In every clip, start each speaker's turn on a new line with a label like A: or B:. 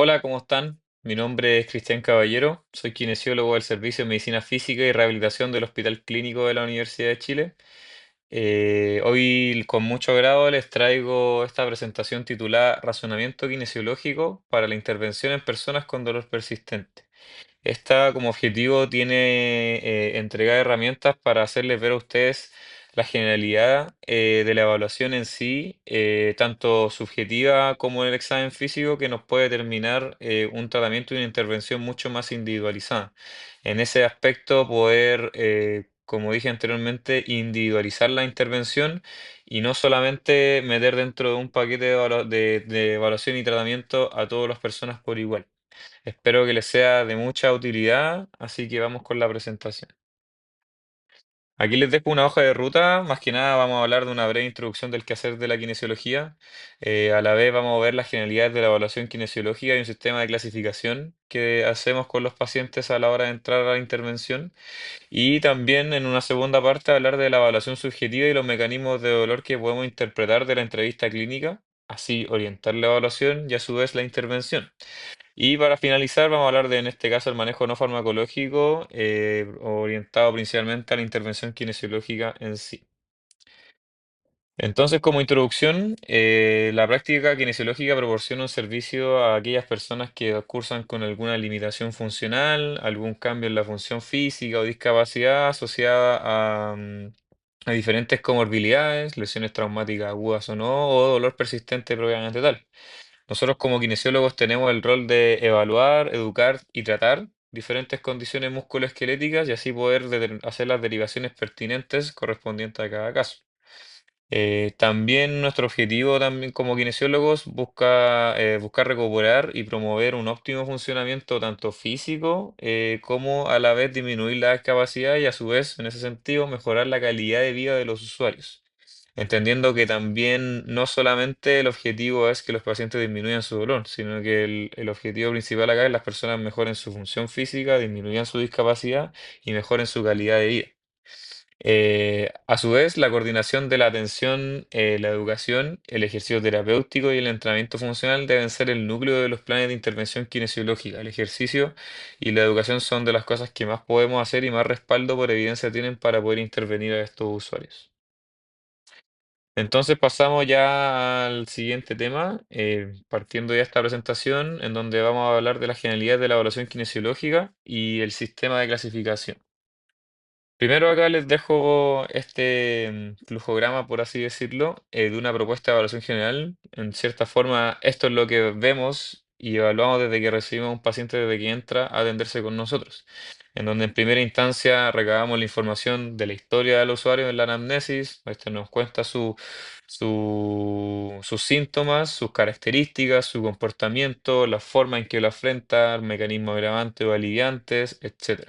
A: Hola, ¿cómo están? Mi nombre es Cristian Caballero, soy kinesiólogo del Servicio de Medicina Física y Rehabilitación del Hospital Clínico de la Universidad de Chile. Hoy, con mucho agrado, les traigo esta presentación titulada Razonamiento kinesiológico para la intervención en personas con dolor persistente. Esta como objetivo tiene entregar herramientas para hacerles ver a ustedes la generalidad de la evaluación en sí, tanto subjetiva como en el examen físico, que nos puede determinar un tratamiento y una intervención mucho más individualizada. En ese aspecto, poder, como dije anteriormente, individualizar la intervención y no solamente meter dentro de un paquete de evaluación y tratamiento a todas las personas por igual. Espero que les sea de mucha utilidad, así que vamos con la presentación. Aquí les dejo una hoja de ruta, más que nada vamos a hablar de una breve introducción del quehacer de la kinesiología. A la vez vamos a ver las generalidades de la evaluación kinesiológica y un sistema de clasificación que hacemos con los pacientes a la hora de entrar a la intervención. Y también en una segunda parte hablar de la evaluación subjetiva y los mecanismos de dolor que podemos interpretar de la entrevista clínica, así orientar la evaluación y a su vez la intervención. Y para finalizar, vamos a hablar de, en este caso, el manejo no farmacológico, orientado principalmente a la intervención kinesiológica en sí. Entonces, como introducción, la práctica kinesiológica proporciona un servicio a aquellas personas que cursan con alguna limitación funcional, algún cambio en la función física o discapacidad asociada a diferentes comorbilidades, lesiones traumáticas agudas o no, o dolor persistente propiamente tal. Nosotros como kinesiólogos tenemos el rol de evaluar, educar y tratar diferentes condiciones musculoesqueléticas y así poder hacer las derivaciones pertinentes correspondientes a cada caso. También nuestro objetivo también como kinesiólogos busca buscar recuperar y promover un óptimo funcionamiento tanto físico como a la vez disminuir la discapacidad y a su vez en ese sentido mejorar la calidad de vida de los usuarios. Entendiendo que también no solamente el objetivo es que los pacientes disminuyan su dolor, sino que el objetivo principal acá es que las personas mejoren su función física, disminuyan su discapacidad y mejoren su calidad de vida. A su vez, la coordinación de la atención, la educación, el ejercicio terapéutico y el entrenamiento funcional deben ser el núcleo de los planes de intervención kinesiológica. El ejercicio y la educación son de las cosas que más podemos hacer y más respaldo por evidencia tienen para poder intervenir a estos usuarios. Entonces pasamos ya al siguiente tema, partiendo ya esta presentación en donde vamos a hablar de las generalidades de la evaluación kinesiológica y el sistema de clasificación. Primero acá les dejo este flujograma, por así decirlo, de una propuesta de evaluación general. En cierta forma, esto es lo que vemos y evaluamos desde que recibimos a un paciente desde que entra a atenderse con nosotros, en donde en primera instancia recabamos la información de la historia del usuario en la anamnesis. Este nos cuenta sus síntomas, sus características, su comportamiento, la forma en que lo afronta, mecanismos agravantes o aliviantes, etc.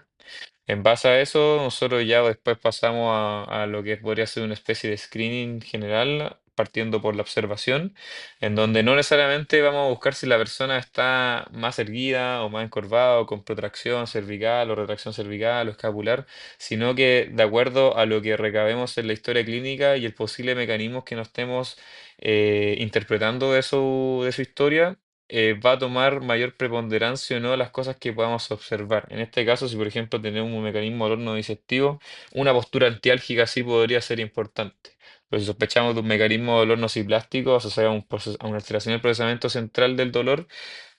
A: En base a eso, nosotros ya después pasamos a lo que podría ser una especie de screening general, partiendo por la observación, en donde no necesariamente vamos a buscar si la persona está más erguida o más encorvada o con protracción cervical o retracción cervical o escapular, sino que de acuerdo a lo que recabemos en la historia clínica y el posible mecanismo que nos estemos interpretando de su historia, va a tomar mayor preponderancia o no las cosas que podamos observar. En este caso, si por ejemplo tenemos un mecanismo del horno disectivo, una postura antiálgica sí podría ser importante. Pero si sospechamos de un mecanismo del horno plástico asociado a una alteración del procesamiento central del dolor,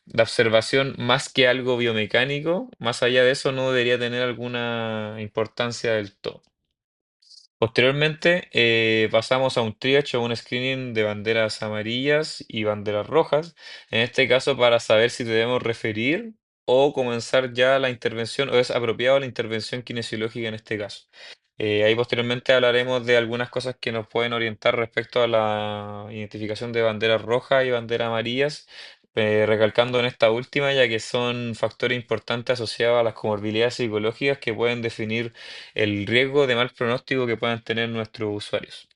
A: la observación más que algo biomecánico, más allá de eso, no debería tener alguna importancia del todo. Posteriormente, pasamos a un triage o un screening de banderas amarillas y banderas rojas, en este caso para saber si debemos referir o comenzar ya la intervención o es apropiado la intervención kinesiológica en este caso. Ahí posteriormente hablaremos de algunas cosas que nos pueden orientar respecto a la identificación de banderas rojas y banderas amarillas, recalcando en esta última ya que son factores importantes asociados a las comorbilidades psicológicas que pueden definir el riesgo de mal pronóstico que puedan tener nuestros usuarios.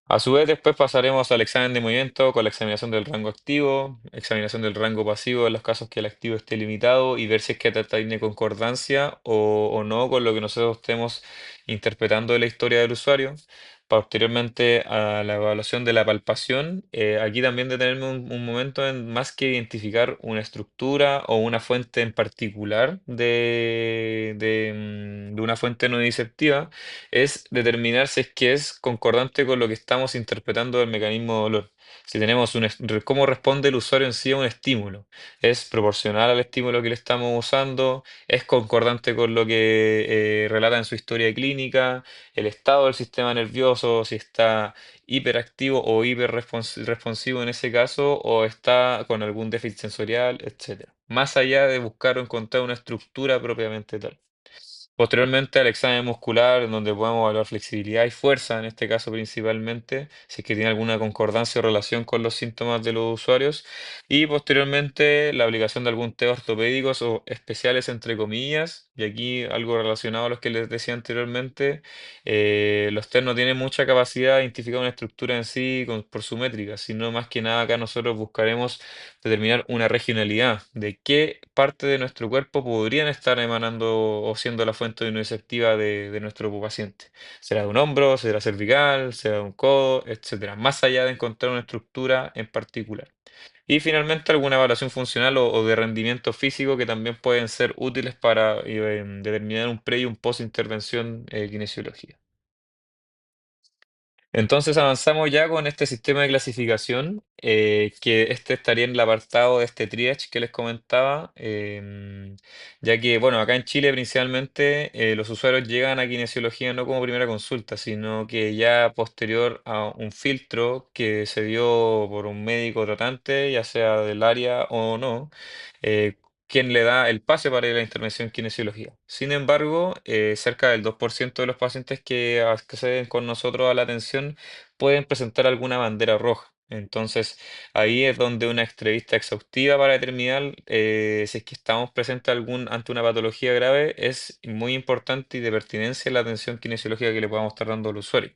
A: A su vez, después pasaremos al examen de movimiento con la examinación del rango activo, examinación del rango pasivo en los casos que el activo esté limitado y ver si es que tiene concordancia o no con lo que nosotros estemos interpretando de la historia del usuario. Posteriormente a la evaluación de la palpación, aquí también detenerme un momento en más que identificar una estructura o una fuente en particular de una fuente no disceptiva, es determinar si es que es concordante con lo que estamos interpretando del mecanismo de dolor. Si tenemos cómo responde el usuario en sí a un estímulo. ¿Es proporcional al estímulo que le estamos usando? ¿Es concordante con lo que relata en su historia clínica? El estado del sistema nervioso, si está hiperactivo o hiperresponsivo en ese caso, o está con algún déficit sensorial, etcétera. Más allá de buscar o encontrar una estructura propiamente tal. Posteriormente al examen muscular, en donde podemos evaluar flexibilidad y fuerza, en este caso principalmente, si es que tiene alguna concordancia o relación con los síntomas de los usuarios. Y posteriormente la aplicación de algún test ortopédicos o especiales, entre comillas. Y aquí algo relacionado a los que les decía anteriormente, los test no tienen mucha capacidad de identificar una estructura en sí por su métrica, sino más que nada acá nosotros buscaremos determinar una regionalidad de qué parte de nuestro cuerpo podrían estar emanando o siendo la fuente nociceptiva de nuestro paciente. ¿Será de un hombro? ¿Será cervical? ¿Será de un codo? Etcétera. Más allá de encontrar una estructura en particular. Y finalmente alguna evaluación funcional o de rendimiento físico que también pueden ser útiles para determinar un pre y un post intervención kinesiológica. Entonces avanzamos ya con este sistema de clasificación, que este estaría en el apartado de este triage que les comentaba, ya que, bueno, acá en Chile principalmente los usuarios llegan a kinesiología no como primera consulta, sino que ya posterior a un filtro que se dio por un médico tratante, ya sea del área o no, eh, quien le da el pase para ir a la intervención en kinesiología. Sin embargo, cerca del 2% de los pacientes que acceden con nosotros a la atención pueden presentar alguna bandera roja. Entonces, ahí es donde una entrevista exhaustiva para determinar si es que estamos presentes ante una patología grave es muy importante y de pertinencia en la atención kinesiológica que le podamos estar dando al usuario.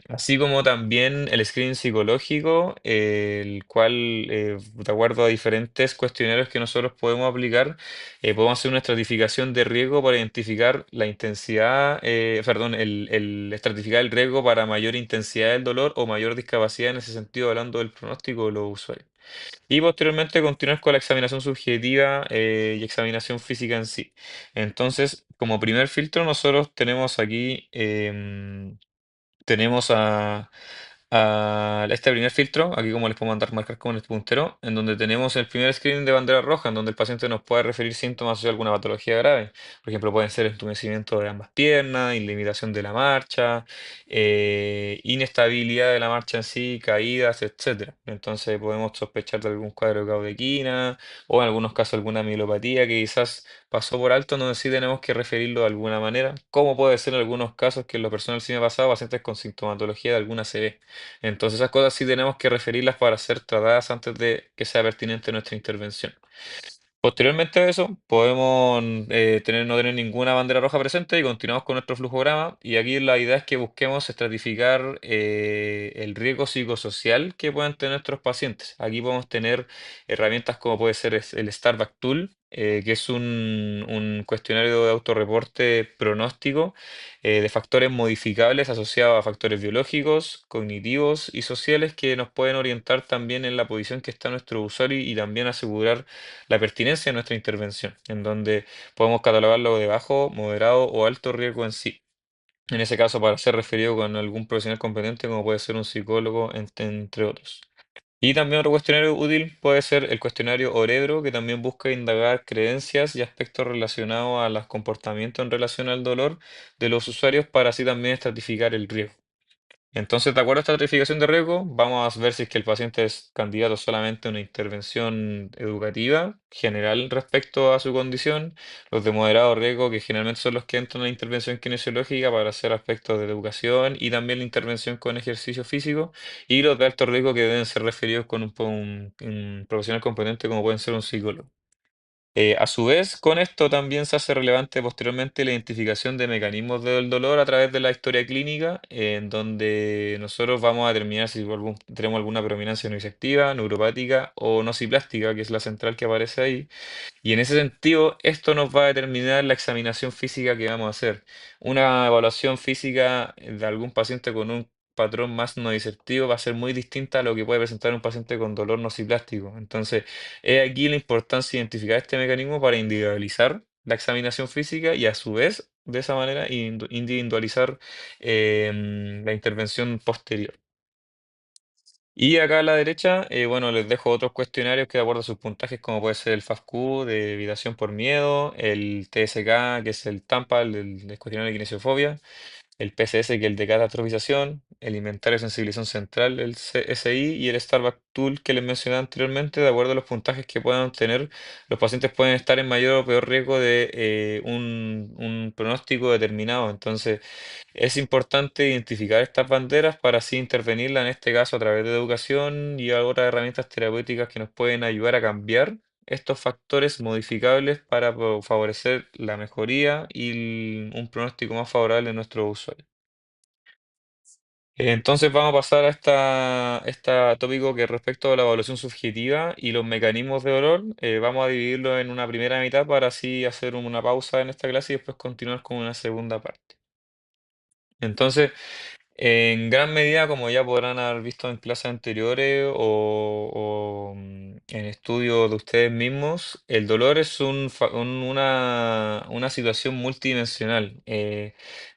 A: Así como también el screening psicológico, el cual, de acuerdo a diferentes cuestionarios que nosotros podemos aplicar, podemos hacer una estratificación de riesgo para identificar la intensidad, perdón, estratificar el riesgo para mayor intensidad del dolor o mayor discapacidad en ese sentido, hablando del pronóstico de los usuarios. Y posteriormente continuar con la examinación subjetiva y examinación física en sí. Entonces, como primer filtro, nosotros tenemos aquí tenemos a este primer filtro, aquí como les puedo mandar marcar con este puntero, en donde tenemos el primer screening de bandera roja, en donde el paciente nos puede referir síntomas de alguna patología grave. Por ejemplo, pueden ser entumecimiento de ambas piernas, inlimitación de la marcha, inestabilidad de la marcha en sí, caídas, etcétera. Entonces podemos sospechar de algún cuadro de caudequina o en algunos casos alguna mielopatía que quizás pasó por alto, no sí tenemos que referirlo de alguna manera, como puede ser en algunos casos que en lo personal sí me ha pasado, pacientes con sintomatología de alguna CB. Entonces esas cosas sí tenemos que referirlas para ser tratadas antes de que sea pertinente nuestra intervención. Posteriormente a eso, podemos no tener ninguna bandera roja presente y continuamos con nuestro flujograma. Y aquí la idea es que busquemos estratificar el riesgo psicosocial que puedan tener nuestros pacientes. Aquí podemos tener herramientas como puede ser el Starbuck Tool, que es un cuestionario de autorreporte pronóstico de factores modificables asociados a factores biológicos, cognitivos y sociales que nos pueden orientar también en la posición que está nuestro usuario y también asegurar la pertinencia de nuestra intervención, en donde podemos catalogarlo de bajo, moderado o alto riesgo en sí. En ese caso, para ser referido con algún profesional competente, como puede ser un psicólogo, entre otros. Y también otro cuestionario útil puede ser el cuestionario Orebro, que también busca indagar creencias y aspectos relacionados a los comportamientos en relación al dolor de los usuarios para así también estratificar el riesgo. Entonces, de acuerdo a esta estratificación de riesgo, vamos a ver si es que el paciente es candidato solamente a una intervención educativa general respecto a su condición, los de moderado riesgo, que generalmente son los que entran en la intervención kinesiológica para hacer aspectos de educación y también la intervención con ejercicio físico, y los de alto riesgo que deben ser referidos con un profesional competente como pueden ser un psicólogo. A su vez, con esto también se hace relevante posteriormente la identificación de mecanismos del dolor a través de la historia clínica, en donde nosotros vamos a determinar si tenemos alguna predominancia nociceptiva, neuropática o nociplástica, que es la central que aparece ahí. Y en ese sentido, esto nos va a determinar la examinación física que vamos a hacer. Una evaluación física de algún paciente con un patrón más nociceptivo va a ser muy distinta a lo que puede presentar un paciente con dolor nociplástico. Entonces, es aquí la importancia de identificar este mecanismo para individualizar la examinación física y a su vez, de esa manera, individualizar la intervención posterior. Y acá a la derecha, bueno, les dejo otros cuestionarios que de acuerdo a sus puntajes, como puede ser el FASQ de evitación por miedo, el TSK, que es el TAMPA, el cuestionario de kinesiofobia, el PSS, que es el de catastrofización, el inventario de sensibilización central, el SI, y el Starbuck Tool que les mencioné anteriormente, de acuerdo a los puntajes que puedan tener, los pacientes pueden estar en mayor o peor riesgo de un pronóstico determinado. Entonces, es importante identificar estas banderas para así intervenirla, en este caso a través de educación y otras herramientas terapéuticas que nos pueden ayudar a cambiar estos factores modificables para favorecer la mejoría y un pronóstico más favorable de nuestros usuarios. Entonces vamos a pasar a esta tópico que respecto a la evaluación subjetiva y los mecanismos de dolor. Vamos a dividirlo en una primera mitad para así hacer una pausa en esta clase y después continuar con una segunda parte. Entonces, en gran medida, como ya podrán haber visto en clases anteriores en estudios de ustedes mismos, el dolor es una situación multidimensional.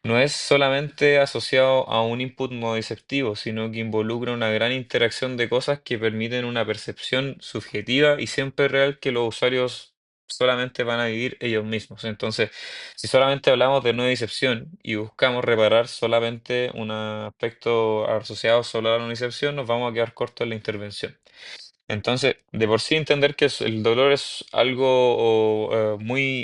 A: No es solamente asociado a un input nociceptivo, sino que involucra una gran interacción de cosas que permiten una percepción subjetiva y siempre real que los usuarios solamente van a vivir ellos mismos. Entonces, si solamente hablamos de no discepción y buscamos reparar solamente un aspecto asociado solo a la no discepción, nos vamos a quedar cortos en la intervención. Entonces, de por sí entender que el dolor es algo o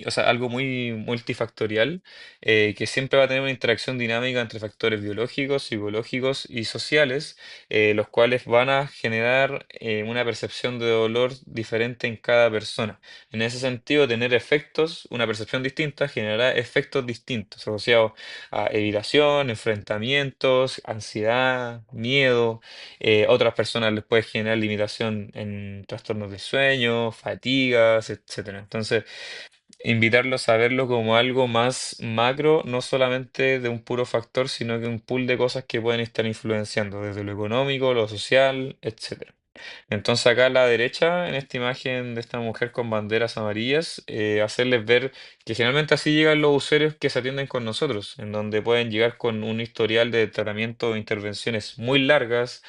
A: sea, algo muy multifactorial, que siempre va a tener una interacción dinámica entre factores biológicos, psicológicos y sociales, los cuales van a generar una percepción de dolor diferente en cada persona. En ese sentido, tener efectos, una percepción distinta, generará efectos distintos asociados a evitación, enfrentamientos, ansiedad, miedo. Otras personas les puede generar limitación en trastornos de sueño, fatigas, etcétera. Entonces, invitarlos a verlo como algo más macro, no solamente de un puro factor, sino que un pool de cosas que pueden estar influenciando, desde lo económico, lo social, etcétera. Entonces acá a la derecha, en esta imagen de esta mujer con banderas amarillas, hacerles ver que generalmente así llegan los usuarios que se atienden con nosotros, en donde pueden llegar con un historial de tratamiento o intervenciones muy largas,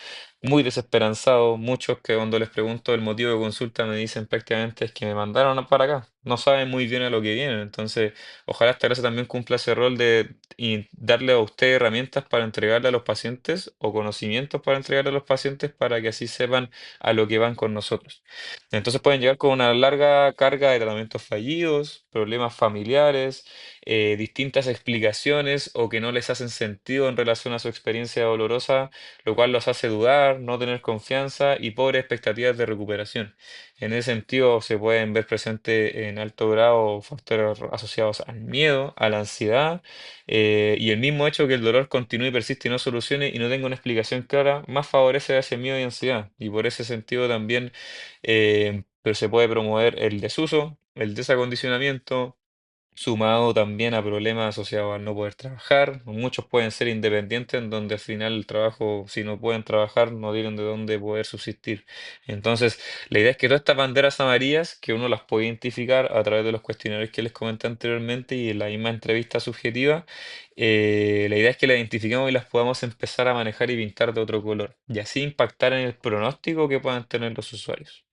A: muy desesperanzados, muchos que cuando les pregunto el motivo de consulta me dicen prácticamente es que me mandaron para acá, no saben muy bien a lo que vienen. Entonces ojalá esta clase también cumpla ese rol de y darle a usted herramientas para entregarle a los pacientes o conocimientos para entregarle a los pacientes para que así sepan a lo que van con nosotros. Entonces pueden llegar con una larga carga de tratamientos fallidos, problemas familiares, distintas explicaciones o que no les hacen sentido en relación a su experiencia dolorosa, lo cual los hace dudar, no tener confianza y pobres expectativas de recuperación. En ese sentido se pueden ver presentes en alto grado factores asociados al miedo, a la ansiedad y el mismo hecho que el dolor continúe, persiste y no solucione y no tenga una explicación clara, más favorece a ese miedo y ansiedad. Y por ese sentido también pero se puede promover el desuso, el desacondicionamiento, sumado también a problemas asociados al no poder trabajar. Muchos pueden ser independientes, en donde al final el trabajo, si no pueden trabajar, no tienen de dónde poder subsistir. Entonces, la idea es que todas estas banderas amarillas, que uno las puede identificar a través de los cuestionarios que les comenté anteriormente y en la misma entrevista subjetiva, la idea es que las identifiquemos y las podamos empezar a manejar y pintar de otro color, y así impactar en el pronóstico que puedan tener los usuarios.